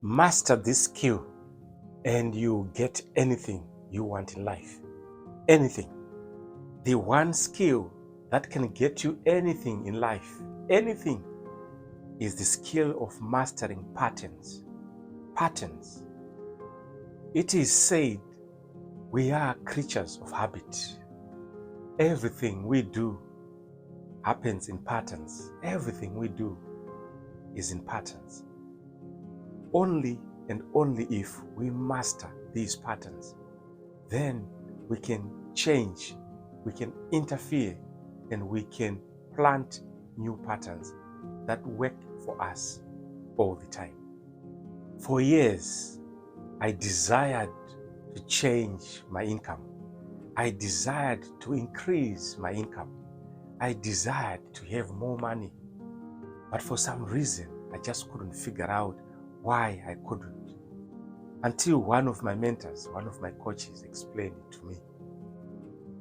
Master this skill and you get anything you want in life. Anything. The one skill that can get you anything in life, anything, is the skill of mastering patterns. Patterns. It is said we are creatures of habit. Everything we do happens in patterns. Everything we do is in patterns. Only and only if we master these patterns, then we can change, we can interfere, and we can plant new patterns that work for us all the time. For years, I desired to change my income. I desired to increase my income. I desired to have more money. But for some reason, I just couldn't figure out why I couldn't. Until one of my mentors, one of my coaches explained it to me.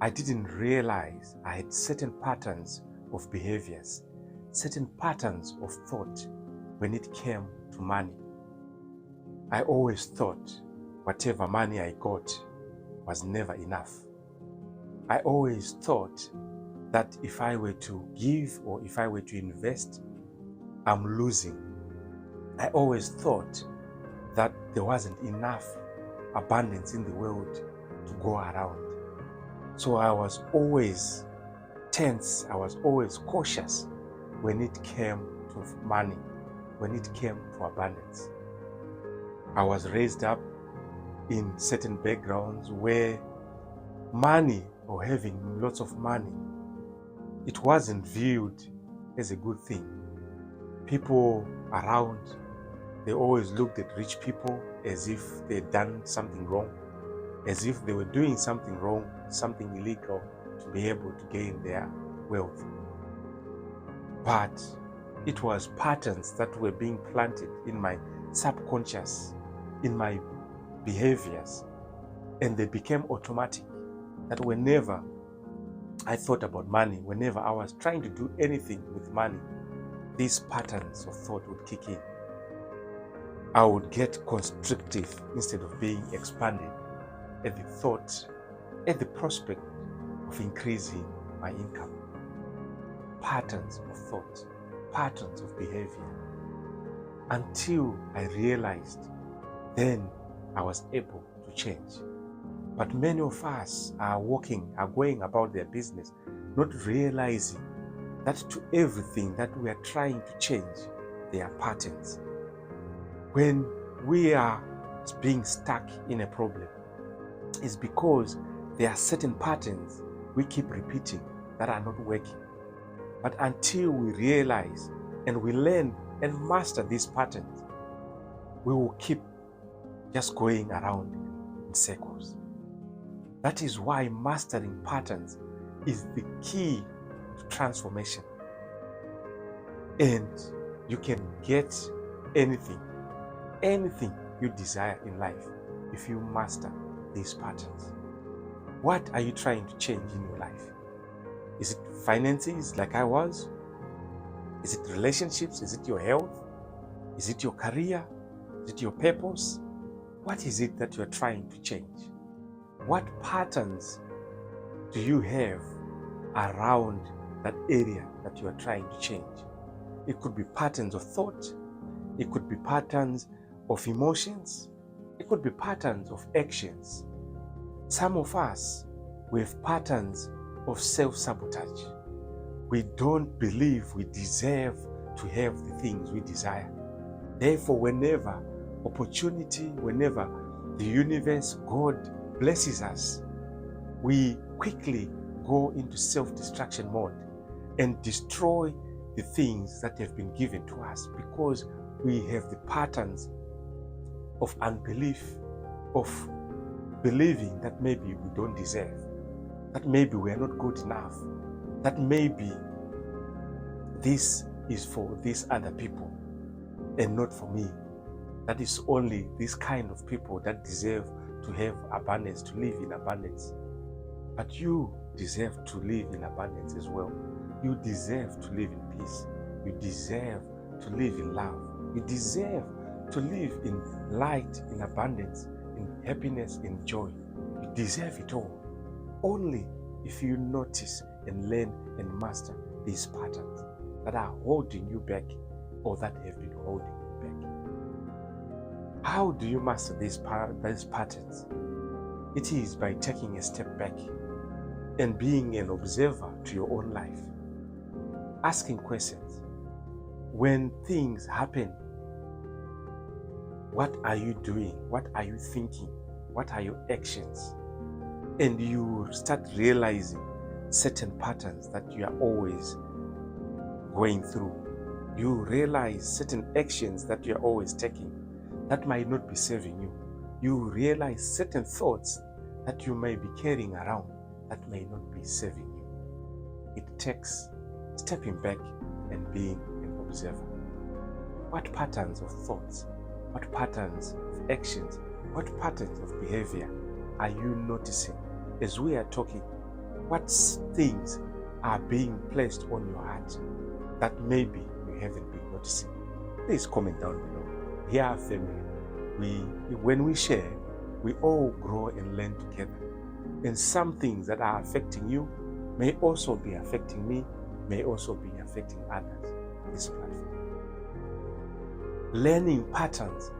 I didn't realize I had certain patterns of behaviors, certain patterns of thought when it came to money. I always thought whatever money I got was never enough. I always thought that if I were to give or if I were to invest, I'm losing. I always thought that there wasn't enough abundance in the world to go around. So I was always tense, I was always cautious when it came to money, when it came to abundance. I was raised up in certain backgrounds where money or having lots of money, it wasn't viewed as a good thing. People around, they always looked at rich people as if they'd done something wrong, as if they were doing something wrong, something illegal to be able to gain their wealth. But it was patterns that were being planted in my subconscious, in my behaviors, and they became automatic. That whenever I thought about money, whenever I was trying to do anything with money, these patterns of thought would kick in. I would get constrictive instead of being expanded at the thought, at the prospect of increasing my income. Patterns of thought, patterns of behavior. Until I realized, then I was able to change. But many of us are going about their business, not realizing that to everything that we are trying to change, there are patterns. When we are being stuck in a problem, it's because there are certain patterns we keep repeating that are not working. But until we realize and we learn and master these patterns, we will keep just going around in circles. That is why mastering patterns is the key to transformation. And you can get anything you desire in life if you master these patterns. What are you trying to change in your life? Is it finances like I was? Is it relationships? Is it your health? Is it your career? Is it your purpose? What is it that you're trying to change? What patterns do you have around that area that you are trying to change? It could be patterns of thought. It could be patterns of emotions. It could be patterns of actions. Some of us, we have patterns of self-sabotage. We don't believe we deserve to have the things we desire. Therefore, whenever opportunity, whenever the universe, God blesses us, we quickly go into self-destruction mode and destroy the things that have been given to us because we have the patterns of unbelief, of believing that maybe we don't deserve, that maybe we are not good enough, that maybe this is for these other people and not for me. That is only this kind of people that deserve to have abundance, to live in abundance. But you deserve to live in abundance as well. You deserve to live in peace. You deserve to live in love. You deserve to live in light, in abundance, in happiness, in joy. You deserve it all. Only if you notice and learn and master these patterns that are holding you back or that have been holding you back. How do you master these patterns? It is by taking a step back and being an observer to your own life. Asking questions. When things happen, what are you doing? What are you thinking? What are your actions? And you start realizing certain patterns that you are always going through. You realize certain actions that you are always taking that might not be serving you. You realize certain thoughts that you may be carrying around that may not be serving you. It takes stepping back and being an observer. What patterns of thoughts, what patterns of actions, what patterns of behavior are you noticing as we are talking? What things are being placed on your heart that maybe you haven't been noticing? Please comment down below. Here are family. When we share, we all grow and learn together. And some things that are affecting you may also be affecting me, may also be affecting others on this platform. Learning patterns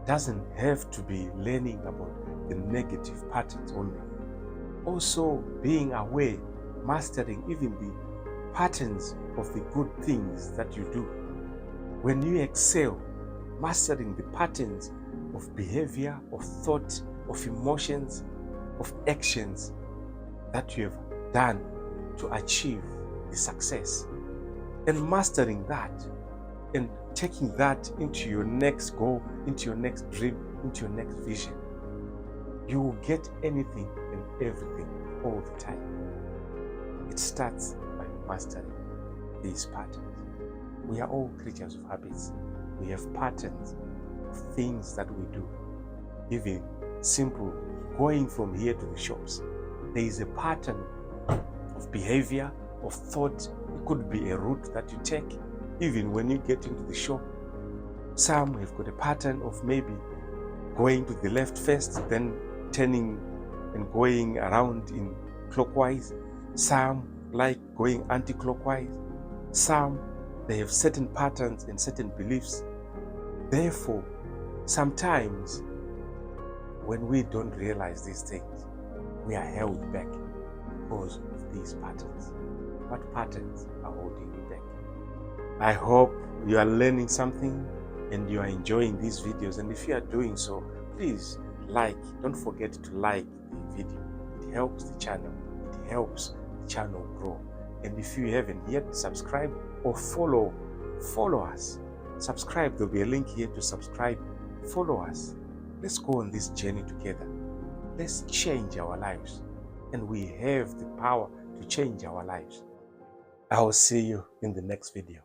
doesn't have to be learning about the negative patterns only. Also being aware, mastering even the patterns of the good things that you do. When you excel, mastering the patterns of behavior, of thought, of emotions, of actions that you have done to achieve the success. And mastering that and taking that into your next goal, into your next dream, into your next vision. You will get anything and everything all the time. It starts by mastering these patterns. We are all creatures of habits. We have patterns of things that we do. Even simple going from here to the shops. There is a pattern of behavior, of thought. It could be a route that you take. Even when you get into the shop, some have got a pattern of maybe going to the left first, then turning and going around in clockwise. Some like going anti-clockwise. Some, they have certain patterns and certain beliefs. Therefore, sometimes when we don't realize these things, we are held back because of these patterns. What patterns are holding you back? I hope you are learning something and you are enjoying these videos. And if you are doing so, please don't forget to like the video. It helps the channel. It helps the channel grow. And if you haven't yet subscribed or follow us. Subscribe. There'll be a link here to subscribe. Follow us. Let's go on this journey together. Let's change our lives. And we have the power to change our lives. I will see you in the next video.